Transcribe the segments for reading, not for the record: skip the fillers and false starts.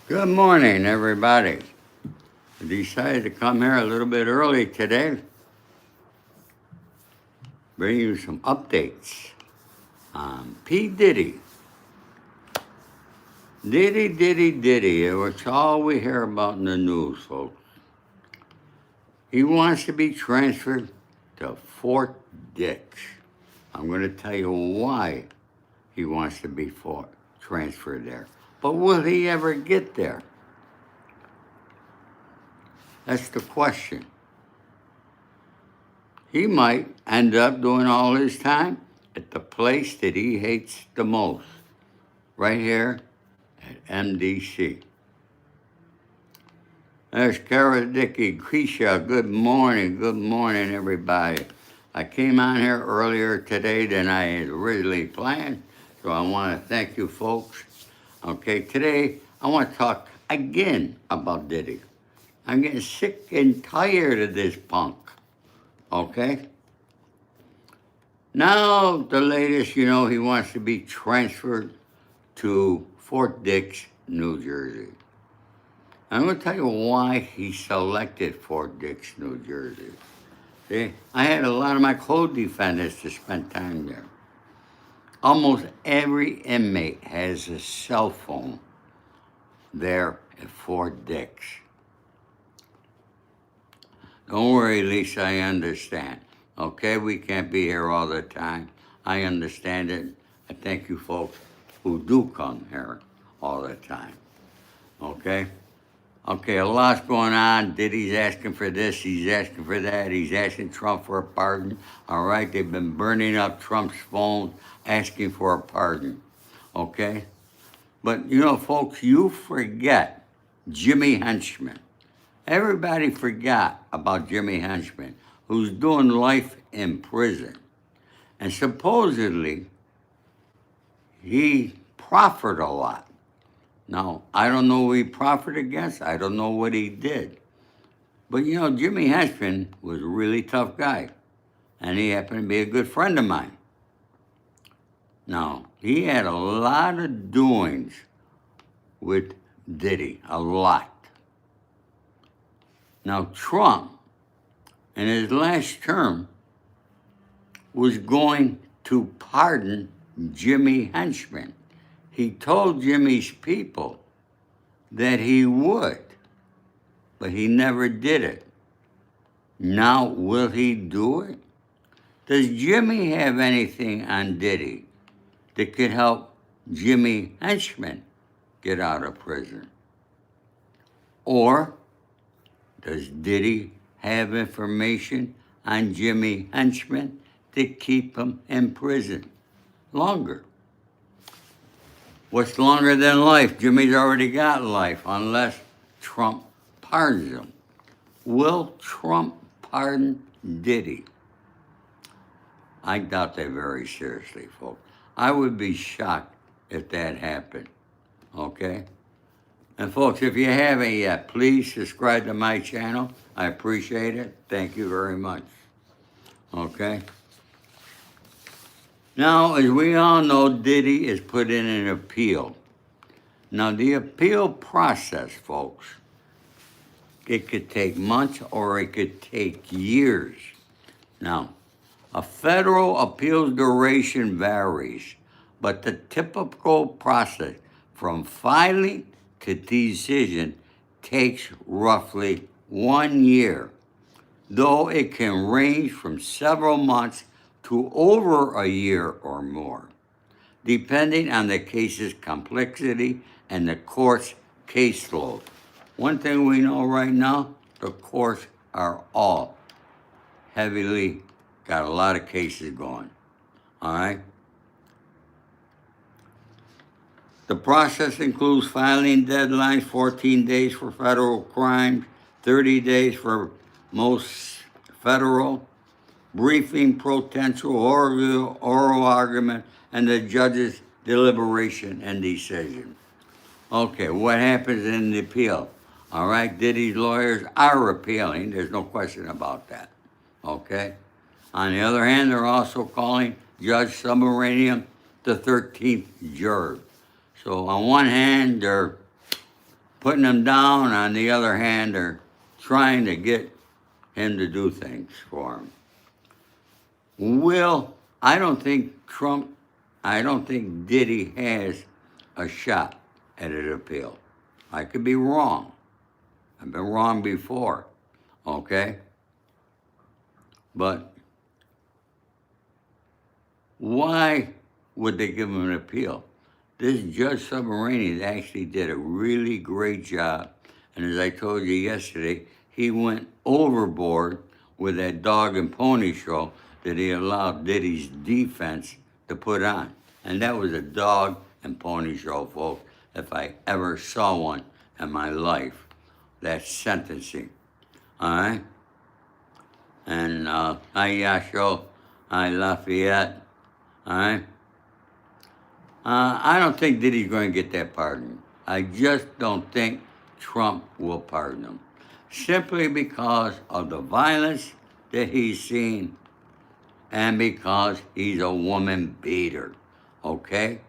Good morning, everybody. I decided to come here a little bit early today, bring you some updates on P. Diddy. Diddy, it's all we hear about in the news, folks. He wants to be transferred to Fort Dix. I'm going to tell you why he wants to be transferred there. But will he ever get there? That's the question. He might end up doing all his time at the place that he hates the most, right here at MDC. There's Kara, Dicky, Keisha. Good morning, everybody. I came on here earlier today than I had originally planned, so I want to thank you folks. Okay, today I want to talk again about Diddy. I'm getting sick and tired of this punk. Okay? Now, the latest, he wants to be transferred to Fort Dix, New Jersey. I'm going to tell you why he selected Fort Dix, New Jersey. See, I had a lot of my co-defendants to spend time there. Almost every inmate has a cell phone there at Fort Dix. Don't worry, Lisa, I understand. Okay, we can't be here all the time. I understand it. I thank you folks who do come here all the time. Okay? Okay, a lot's going on. Diddy's asking for this, he's asking for that, he's asking Trump for a pardon. All right, they've been burning up Trump's phones asking for a pardon. Okay? But, folks, you forget Jimmy Henchman. Everybody forgot about Jimmy Henchman, who's doing life in prison. And supposedly, he profited a lot. Now, I don't know who he profited against. I don't know what he did. But, Jimmy Henchman was a really tough guy. And he happened to be a good friend of mine. Now, he had a lot of doings with Diddy, a lot. Now, Trump, in his last term, was going to pardon Jimmy Henchman. He told Jimmy's people that he would, but he never did it. Now, will he do it? Does Jimmy have anything on Diddy that could help Jimmy Henchman get out of prison? Or does Diddy have information on Jimmy Henchman to keep him in prison longer? What's longer than life? Jimmy's already got life, unless Trump pardons him. Will Trump pardon Diddy? I doubt that very seriously, folks. I would be shocked if that happened, okay? And folks, if you haven't yet, please subscribe to my channel. I appreciate it. Thank you very much. Okay? Now, as we all know, Diddy is put in an appeal. Now, the appeal process, folks, it could take months or it could take years. Now, a federal appeals duration varies, but the typical process from filing to decision takes roughly 1 year, though it can range from several months to over a year or more, depending on the case's complexity and the court's caseload. One thing we know right now, the courts are all heavily got a lot of cases going, all right? The process includes filing deadlines, 14 days for federal crimes, 30 days for most federal, briefing, potential oral argument, and the judge's deliberation and decision. Okay, what happens in the appeal? All right, Diddy's lawyers are appealing. There's no question about that. Okay? On the other hand, they're also calling Judge Submarinian the 13th juror. So on one hand, they're putting him down. On the other hand, they're trying to get him to do things for him. I don't think Diddy has a shot at an appeal. I could be wrong. I've been wrong before, okay? But why would they give him an appeal? This Judge Submarine actually did a really great job. And as I told you yesterday, he went overboard with that dog and pony show that he allowed Diddy's defense to put on. And that was a dog and pony show, folks, if I ever saw one in my life. That's sentencing, all right? And Ayasho, Lafayette, all right? I don't think Diddy's going to get that pardon. I just don't think Trump will pardon him. Simply because of the violence that he's seen and because he's a woman beater, okay?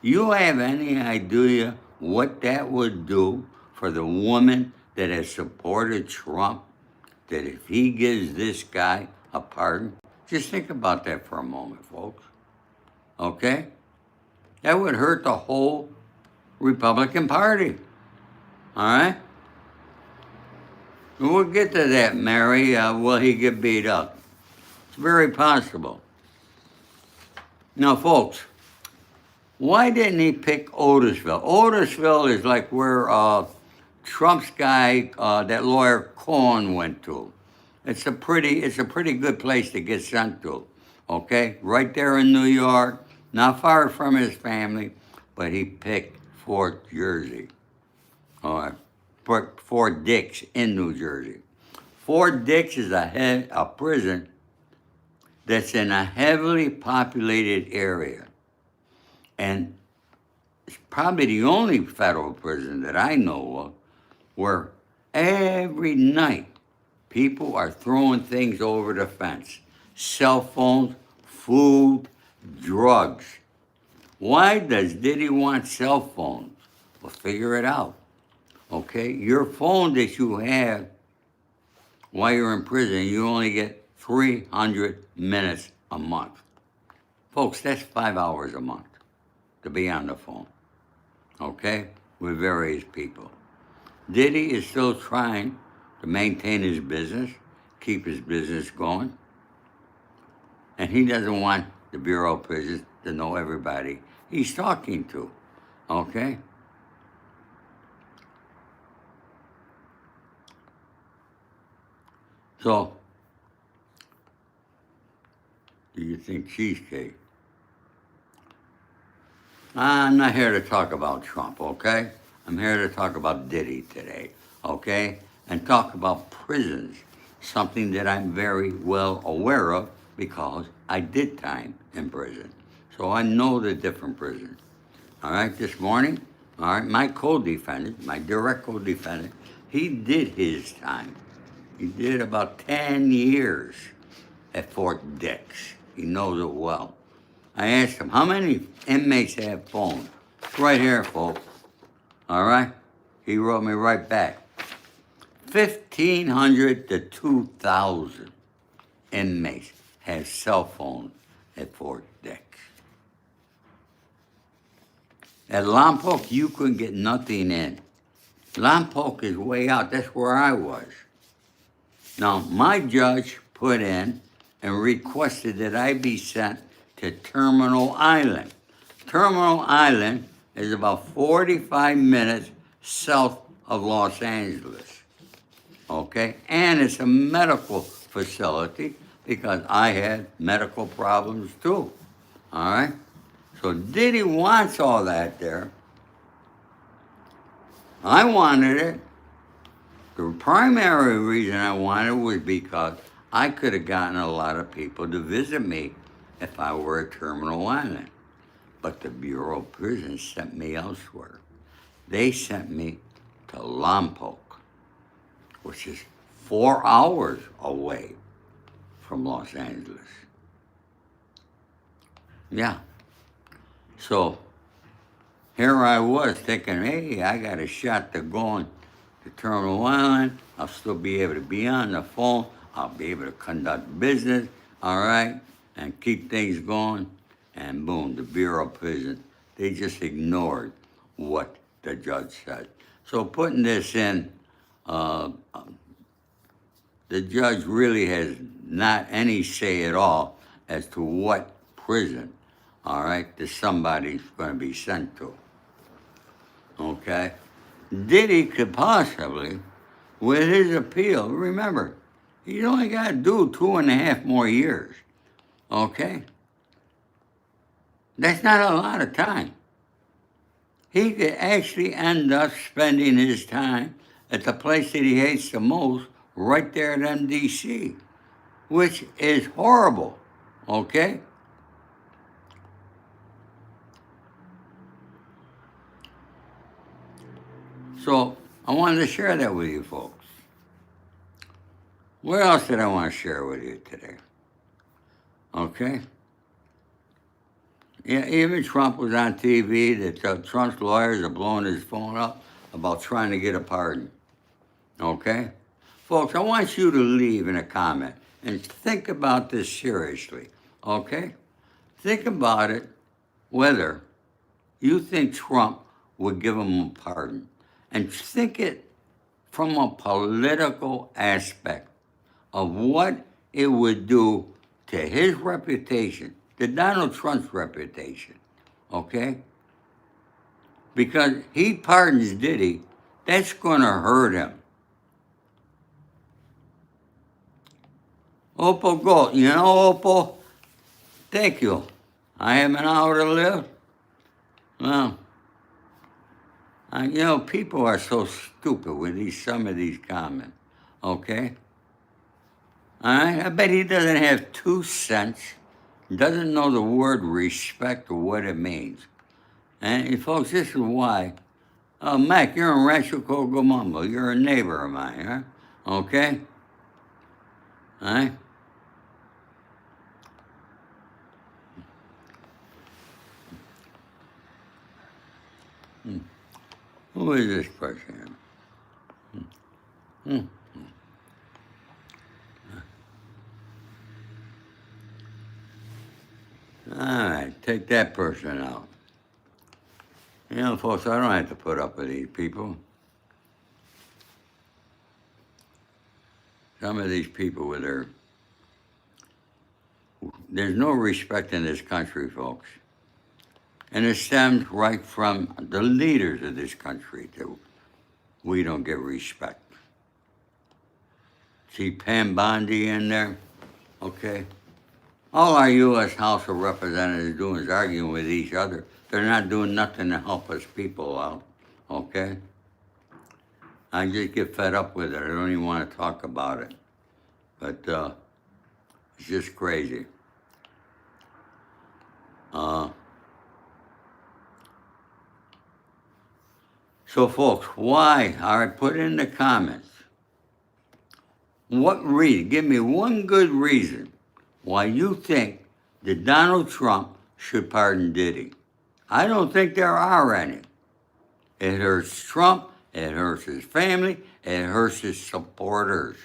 You have any idea what that would do for the woman that has supported Trump? That if he gives this guy a pardon? Just think about that for a moment, folks. Okay? That would hurt the whole Republican Party. All right? We'll get to that, Mary. Will he get beat up? It's very possible. Now, folks, why didn't he pick Otisville? Otisville is like where Trump's guy, that lawyer Cohen, went to. It's a pretty good place to get sent to. Okay, right there in New York, not far from his family, but he picked Fort Jersey, or Fort Dix in New Jersey. Fort Dix is a prison that's in a heavily populated area. And it's probably the only federal prison that I know of where every night people are throwing things over the fence. Cell phones, food, drugs. Why does Diddy want cell phones? Well, figure it out. Okay? Your phone that you have while you're in prison, you only get 300 minutes a month. Folks, that's 5 hours a month to be on the phone, okay, with various people. Diddy is still trying to maintain his business, keep his business going, and he doesn't want the Bureau of Prisons to know everybody he's talking to, okay? So, do you think cheesecake? I'm not here to talk about Trump, okay? I'm here to talk about Diddy today, okay? And talk about prisons, something that I'm very well aware of because I did time in prison. So I know the different prisons. All right, this morning, all right, my co-defendant, my direct co-defendant, he did his time. He did about 10 years at Fort Dix. He knows it well. I asked him, how many inmates have phones? It's right here, folks. All right? He wrote me right back. 1,500 to 2,000 inmates have cell phones at Fort Dix. At Lompoc, you couldn't get nothing in. Lompoc is way out. That's where I was. Now, my judge put in and requested that I be sent to Terminal Island. Terminal Island is about 45 minutes south of Los Angeles, okay? And it's a medical facility because I had medical problems too, all right? So Diddy wants all that there. I wanted it. The primary reason I wanted it was because I could have gotten a lot of people to visit me if I were at Terminal Island. But the Bureau of Prisons sent me elsewhere. They sent me to Lompoc, which is 4 hours away from Los Angeles. Yeah. So here I was thinking, hey, I got a shot to go on to Terminal Island. I'll still be able to be on the phone. I'll be able to conduct business, all right, and keep things going. And boom, the Bureau of Prisons, they just ignored what the judge said. So putting this in, uh, the judge really has not any say at all as to what prison, all right, that somebody's going to be sent to, okay? Diddy could possibly, with his appeal, remember, he's only got to do 2.5 more years, okay? That's not a lot of time. He could actually end up spending his time at the place that he hates the most, right there at MDC, which is horrible, okay? So I wanted to share that with you folks. What else did I want to share with you today? Okay? Yeah, even Trump was on TV that Trump's lawyers are blowing his phone up about trying to get a pardon. Okay? Folks, I want you to leave in a comment and think about this seriously. Okay? Think about it whether you think Trump would give him a pardon. And think it from a political aspect of what it would do to his reputation, to Donald Trump's reputation, okay? Because he pardons Diddy, that's going to hurt him. Opal Gold, you know, Opal, thank you. I have an hour to live. Well, you know, people are so stupid with some of these comments, okay? All right, I bet he doesn't have 2 cents, doesn't know the word respect or what it means. And folks, this is why. Mac, you're in Rancho Cucamonga. You're a neighbor of mine, huh? Okay? All right? Who is this person? Hmm. All right, take that person out. You know, folks, I don't have to put up with these people. Some of these people with there's no respect in this country, folks. And it stems right from the leaders of this country that we don't get respect. See Pam Bondi in there? Okay. All our U.S. House of Representatives doing is arguing with each other. They're not doing nothing to help us people out, okay? I just get fed up with it. I don't even want to talk about it. But it's just crazy. So folks, why? All right, put it in the comments. What reason? Give me one good reason why you think that Donald Trump should pardon Diddy. I don't think there are any. It hurts Trump, it hurts his family, it hurts his supporters,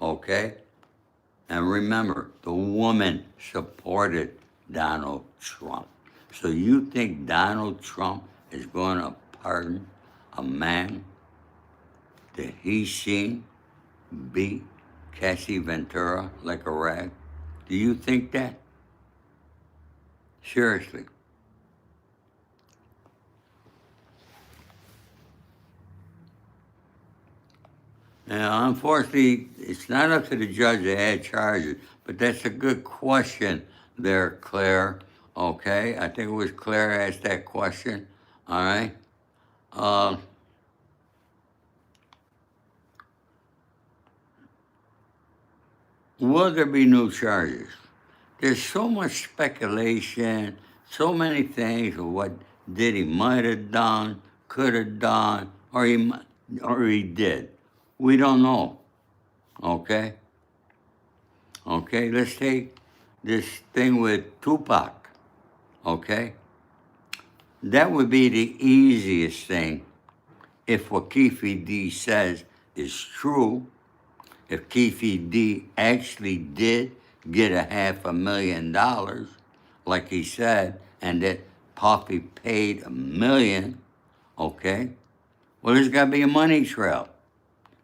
okay? And remember, the woman supported Donald Trump. So you think Donald Trump is going to pardon a man that he's seen beat Cassie Ventura like a rag? Do you think that? Seriously. Now, unfortunately, it's not up to the judge to add charges, but that's a good question there, Claire. Okay, I think it was Claire asked that question. All right. Will there be new charges? There's so much speculation, so many things of what Diddy might have done, could have done, or he did. We don't know. Okay. Okay. Let's take this thing with Tupac. Okay. That would be the easiest thing if what Keefe D says is true. If Keefe D actually did get $500,000, like he said, and that Puffy paid $1 million, okay? Well, there's got to be a money trail.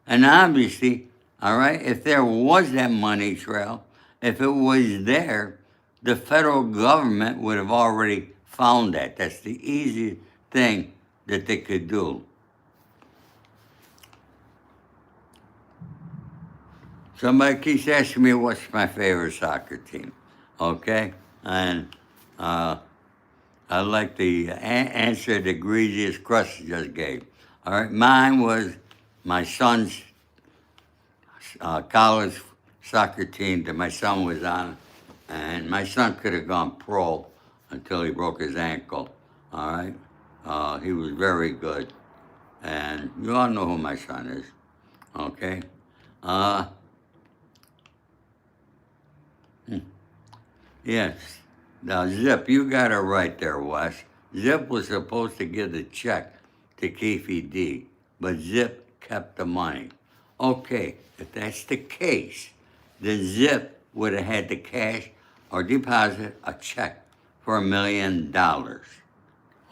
And obviously, all right, if there was that money trail, if it was there, the federal government would have already found that. That's the easiest thing that they could do. Somebody keeps asking me what's my favorite soccer team, okay? And I like the answer the egregious crust just gave. All right, mine was my son's college soccer team that my son was on, and my son could have gone pro until he broke his ankle. All right, he was very good, and you all know who my son is. Okay, uh, yes. Now Zip, you got it right there, Wes. Zip was supposed to give the check to Keefe D, but Zip kept the money. Okay, if that's the case, then Zip would have had to cash or deposit a check for $1 million.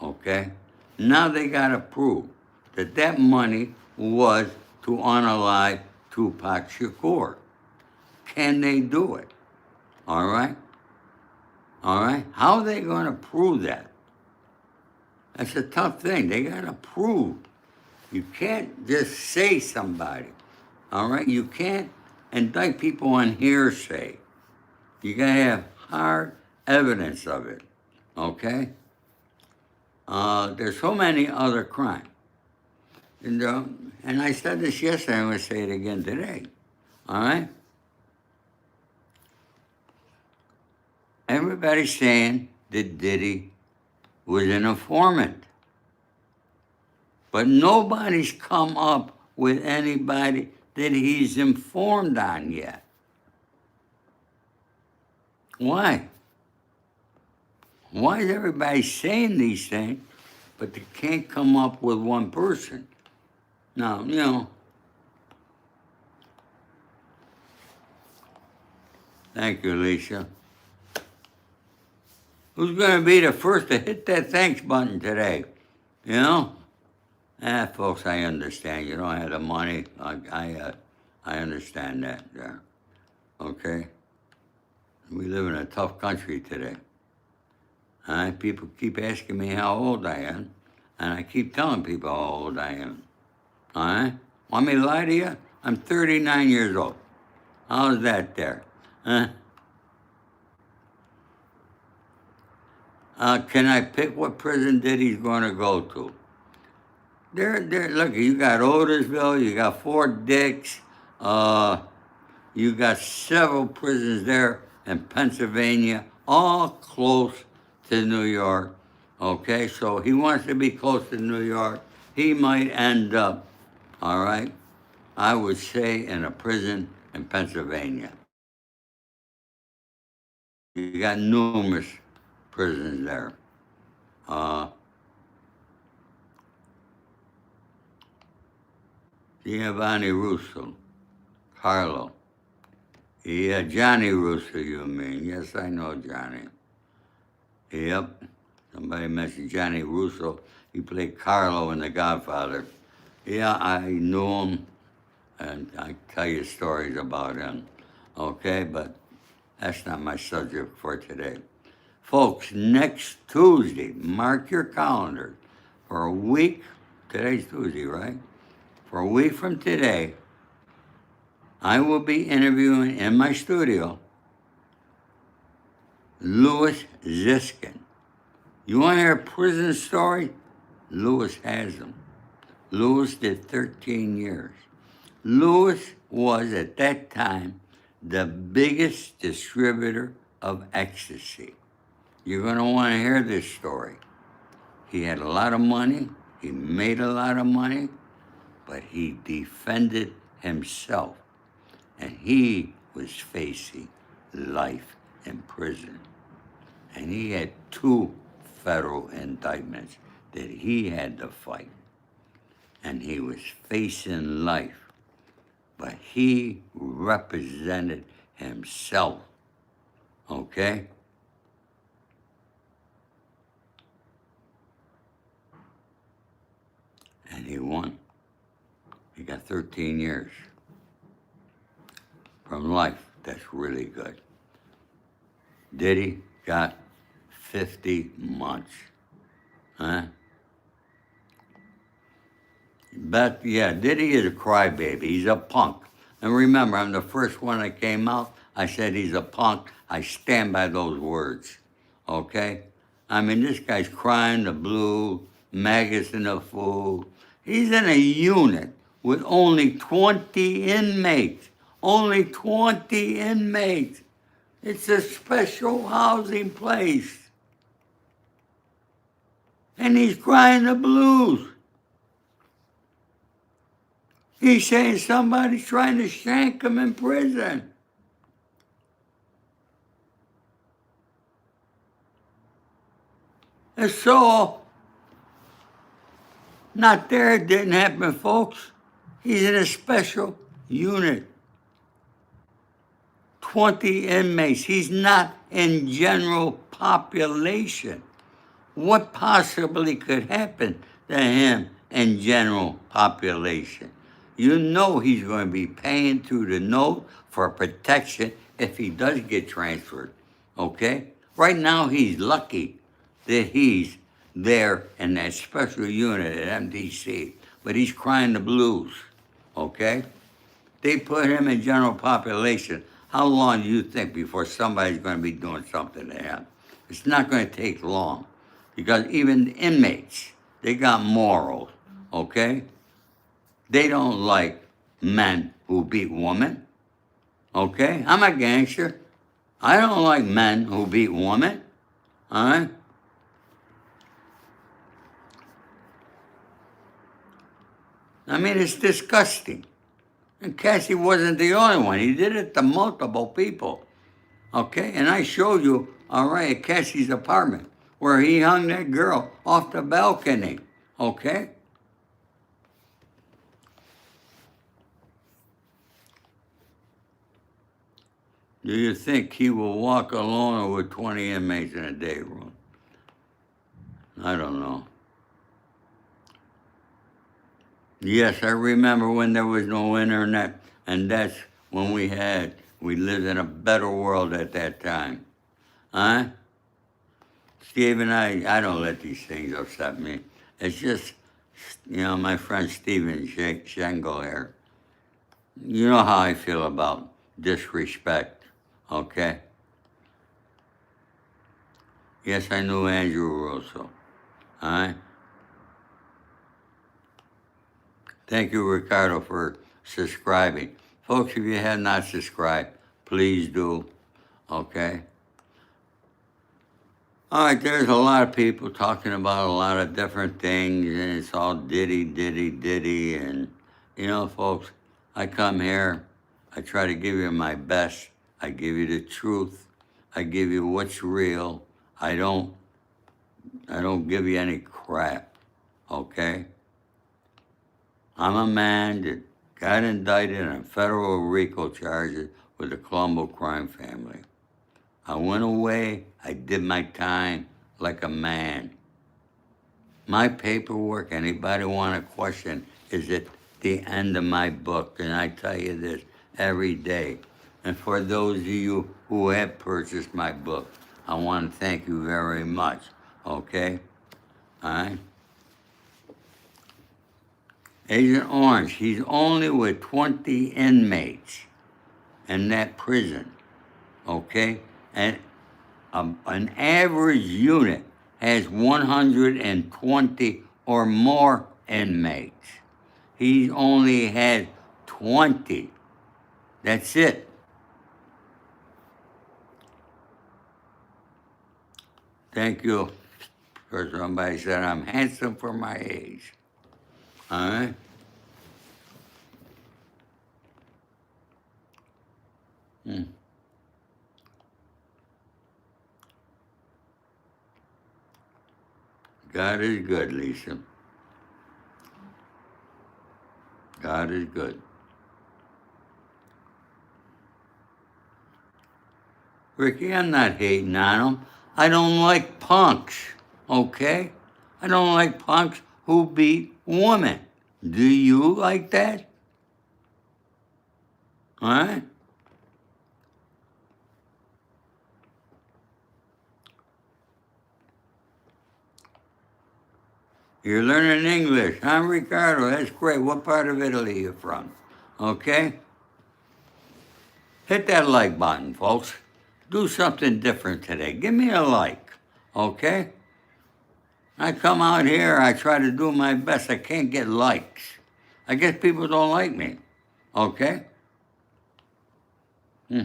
Okay? Now they got to prove that that money was to unalive Tupac Shakur. Can they do it? All right? All right? How are they going to prove that? That's a tough thing. They got to prove. You can't just say somebody. All right? You can't indict people on hearsay. You got to have hard evidence of it. Okay? There's so many other crimes. And I said this yesterday, I'm going to say it again today. All right? Everybody's saying that Diddy was an informant. But nobody's come up with anybody that he's informed on yet. Why? Why is everybody saying these things, but they can't come up with one person? Now, you know, thank you, Alicia. Who's going to be the first to hit that thanks button today? You know? Folks, I understand. You don't have the money. I understand that there. Okay? We live in a tough country today. People keep asking me how old I am, and I keep telling people how old I am. All right? Want me to lie to you? I'm 39 years old. How's that there? Can I pick what prison Diddy's going to go to? Look, you got Otisville, you got Fort Dix, you got several prisons there in Pennsylvania, all close to New York. Okay, so he wants to be close to New York. He might end up, all right, I would say in a prison in Pennsylvania. You got numerous prisons there. Giovanni Russo, Carlo. Yeah, Johnny Russo, you mean. Yes, I know Johnny. Yep. Somebody mentioned Johnny Russo. He played Carlo in The Godfather. Yeah, I knew him, and I tell you stories about him. Okay, but that's not my subject for today. Folks, next Tuesday, mark your calendars. For a week, today's Tuesday, right? For a week from today, I will be interviewing in my studio Louis Ziskin. You want to hear a prison story? Louis has them. Louis did 13 years. Louis was, at that time, the biggest distributor of ecstasy. You're going to want to hear this story. He had a lot of money. He made a lot of money. But he defended himself. And he was facing life in prison. And he had 2 federal indictments. that he had to fight, and he was facing life, but he represented himself, okay? And he won. He got 13 years from life. That's really good. Diddy got 50 months. Huh? But yeah, Diddy is a crybaby. He's a punk. And remember, I'm the first one that came out. I said he's a punk. I stand by those words. Okay? I mean, this guy's crying the blue, maggots in the food. He's in a unit with only 20 inmates. Only 20 inmates. It's a special housing place. And he's crying the blues. He's saying somebody's trying to shank him in prison. And so, not there, it didn't happen, folks. He's in a special unit. 20 inmates. He's not in general population. What possibly could happen to him in general population? You know he's going to be paying through the nose for protection if he does get transferred, okay? Right now he's lucky that he's there in that special unit at MDC, but he's crying the blues, okay? They put him in general population. How long do you think before somebody's going to be doing something to him? It's not going to take long. Because even inmates, they got morals, okay? They don't like men who beat women, okay? I'm a gangster. I don't like men who beat women, all right? I mean, it's disgusting. And Cassie wasn't the only one. He did it to multiple people, okay? And I showed you, all right, at Cassie's apartment, where he hung that girl off the balcony, okay? Do you think he will walk alone or with 20 inmates in a day room? I don't know. Yes, I remember when there was no internet, and that's when we lived in a better world at that time. Huh? Steve and I don't let these things upset me. It's just, my friend Steven Schengle here. You know how I feel about disrespect, okay? Yes, I knew Andrew Russo, all right? Thank you, Ricardo, for subscribing. Folks, if you have not subscribed, please do, okay? All right, there's a lot of people talking about a lot of different things, and it's all Diddy, Diddy, Diddy, and, folks, I come here, I try to give you my best, I give you the truth, I give you what's real, I don't give you any crap, okay? I'm a man that got indicted on federal RICO charges with the Colombo crime family. I went away, I did my time like a man. My paperwork, anybody want to question, is at the end of my book, and I tell you this every day. And for those of you who have purchased my book, I want to thank you very much, okay? All right? Agent Orange, he's only with 20 inmates in that prison, okay? And an average unit has 120 or more inmates. He only had 20. That's it. Thank you for somebody said I'm handsome for my age. All right? God is good, Lisa. God is good. Ricky, I'm not hating on them. I don't like punks, okay? I don't like punks who beat women. Do you like that? All right? You're learning English, huh, Ricardo? That's great. What part of Italy are you from? Okay? Hit that like button, folks. Do something different today. Give me a like, okay? I come out here, I try to do my best. I can't get likes. I guess people don't like me, okay? Hmm.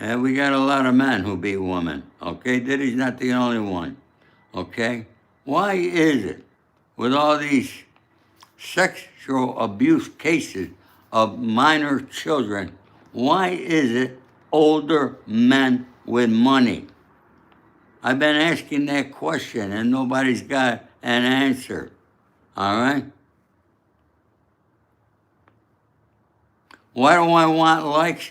And we got a lot of men who beat women, okay? Diddy's not the only one, okay? Why is it with all these sexual abuse cases of minor children, why is it older men with money? I've been asking that question and nobody's got an answer, all right? Why do I want likes?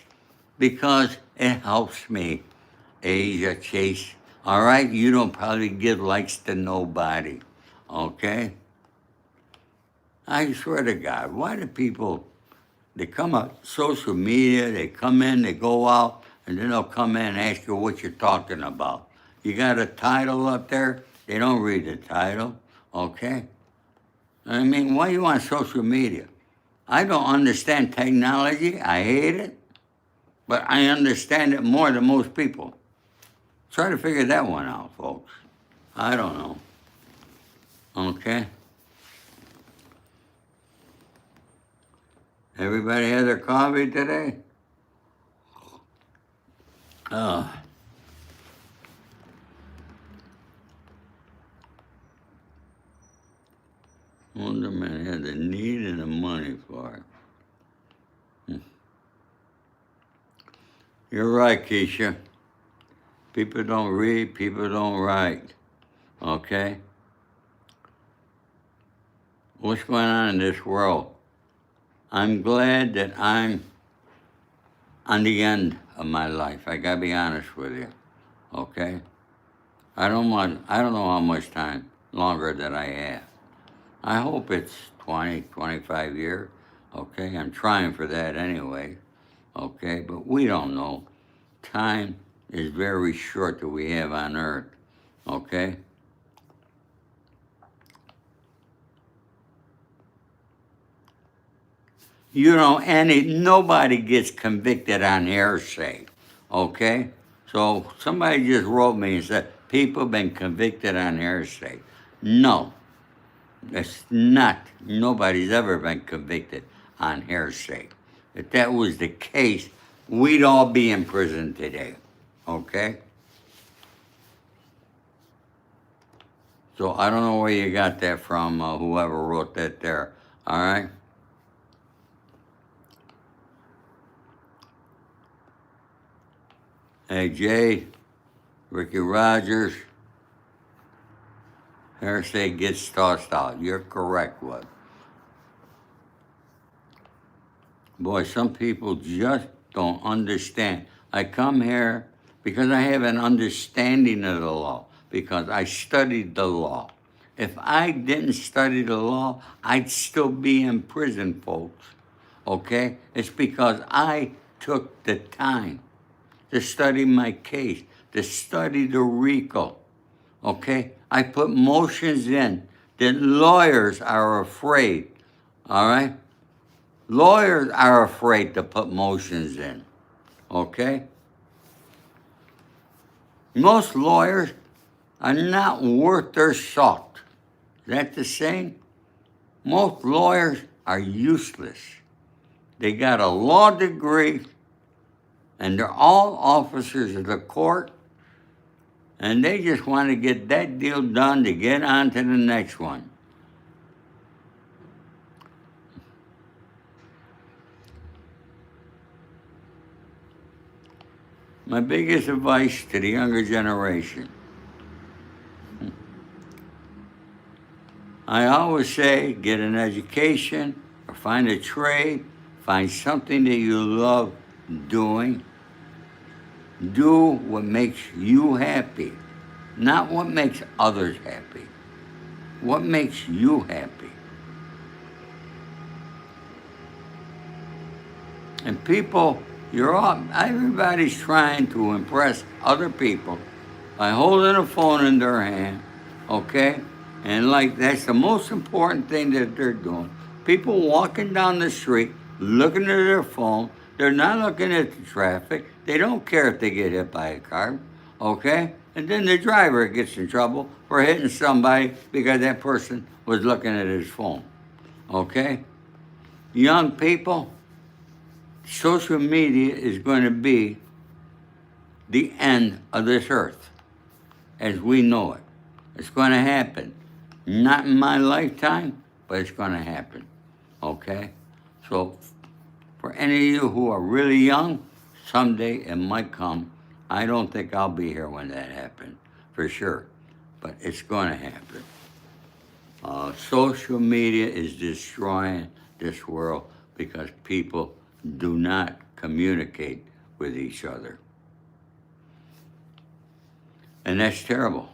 Because it helps me. Asia Chase, all right? You don't probably give likes to nobody, okay? I swear to God, why do people, they come on social media, they come in, they go out, and then they'll come in and ask you what you're talking about. You got a title up there, they don't read the title, okay? I mean, why you on social media? I don't understand technology, I hate it, but I understand it more than most people. Try to figure that one out, folks. I don't know, okay? Everybody had their coffee today? Oh, Wonder Man had the need and the money for it. You're right, Keisha. People don't read, people don't write. Okay? What's going on in this world? I'm glad that I'm on the end of my life. I gotta be honest with you. Okay? I don't know how much time longer that I have. I hope it's 20, 25 years. Okay? I'm trying for that anyway. Okay? But we don't know. Time is very short that we have on earth. Okay? You know, nobody gets convicted on hearsay, okay? So somebody just wrote me and said, people been convicted on hearsay. No, it's not. Nobody's ever been convicted on hearsay. If that was the case, we'd all be in prison today, okay? So I don't know where you got that from, whoever wrote that there, all right? Hey, Jay, Ricky Rogers, hearsay gets tossed out. You're correct, Wood. Boy, some people just don't understand. I come here because I have an understanding of the law, because I studied the law. If I didn't study the law, I'd still be in prison, folks. Okay? It's because I took the time to study my case, to study the RICO. Okay? I put motions in that lawyers are afraid. All right? Lawyers are afraid to put motions in. Okay? Most lawyers are not worth their salt. Is that the same? Most lawyers are useless. They got a law degree and they're all officers of the court, and they just want to get that deal done to get on to the next one. My biggest advice to the younger generation, I always say get an education or find a trade, find something that you love doing. Do what makes you happy, not what makes others happy. What makes you happy? And people, everybody's trying to impress other people by holding a phone in their hand, okay? And like that's the most important thing that they're doing. People walking down the street, looking at their phone, they're not looking at the traffic. They don't care if they get hit by a car, okay? And then the driver gets in trouble for hitting somebody because that person was looking at his phone, okay? Young people, social media is going to be the end of this earth as we know it. It's going to happen. Not in my lifetime, but it's going to happen. Okay? So, for any of you who are really young, someday it might come. I don't think I'll be here when that happens, for sure. But it's going to happen. Social media is destroying this world because people do not communicate with each other. And that's terrible.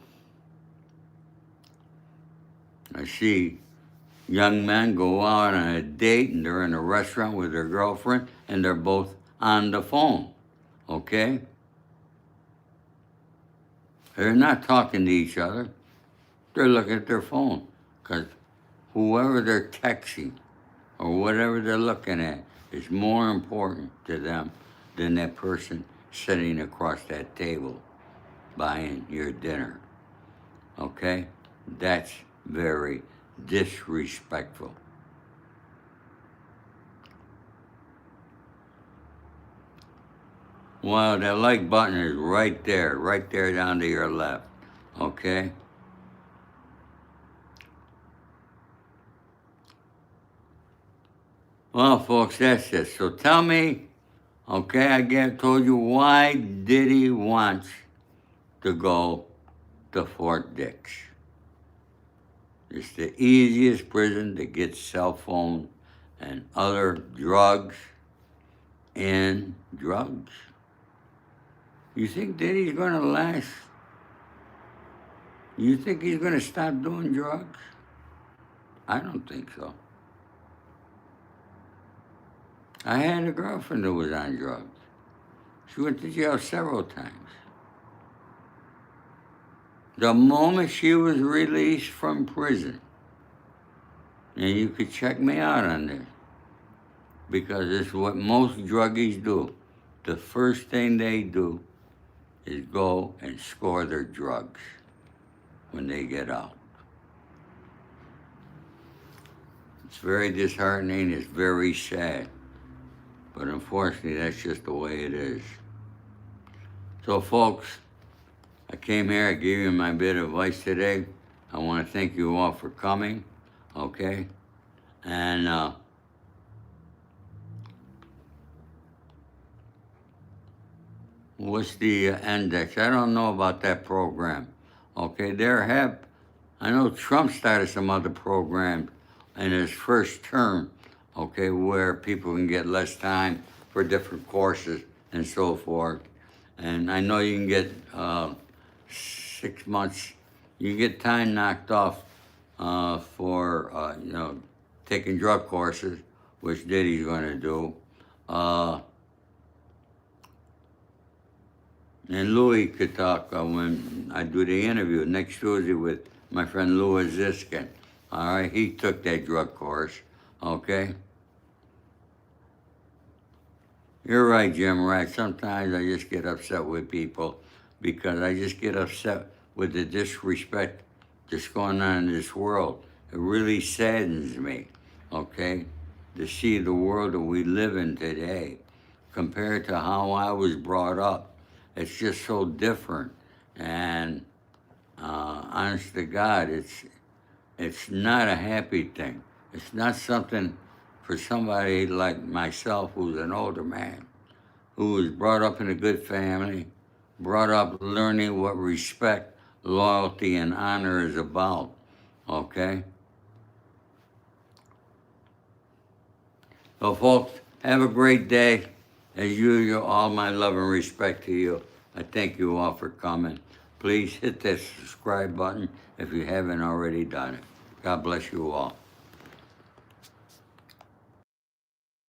I see young men go out on a date and they're in a restaurant with their girlfriend and they're both on the phone, okay? They're not talking to each other. They're looking at their phone because whoever they're texting or whatever they're looking at is more important to them than that person sitting across that table buying your dinner. Okay? That's very disrespectful. Well, that like button is right there down to your left. Okay? Well, folks, that's it. So tell me, okay, I told you why Diddy wants to go to Fort Dix. It's the easiest prison to get cell phones and other drugs and drugs. You think Diddy's going to last? You think he's going to stop doing drugs? I don't think so. I had a girlfriend who was on drugs. She went to jail several times. The moment she was released from prison, and you could check me out on this, because it's what most druggies do. The first thing they do is go and score their drugs when they get out. It's very disheartening, it's very sad. But unfortunately, that's just the way it is. So folks, I came here, I gave you my bit of advice today. I want to thank you all for coming, okay? And what's the index? I don't know about that program, okay? I know Trump started some other program in his first term, okay, where people can get less time for different courses and so forth. And I know you can get 6 months, you can get time knocked off for, taking drug courses, which Diddy's going to do. And Louis could talk when I do the interview next Tuesday with my friend Louis Ziskin. All right, he took that drug course, okay? You're right, Jim, right. Sometimes I just get upset with people because I just get upset with the disrespect that's going on in this world. It really saddens me, okay, to see the world that we live in today compared to how I was brought up. It's just so different. And honest to God, it's not a happy thing. It's not something for somebody like myself who's an older man, who was brought up in a good family, brought up learning what respect, loyalty, and honor is about. Okay? So, folks, have a great day. As usual, all my love and respect to you. I thank you all for coming. Please hit that subscribe button if you haven't already done it. God bless you all.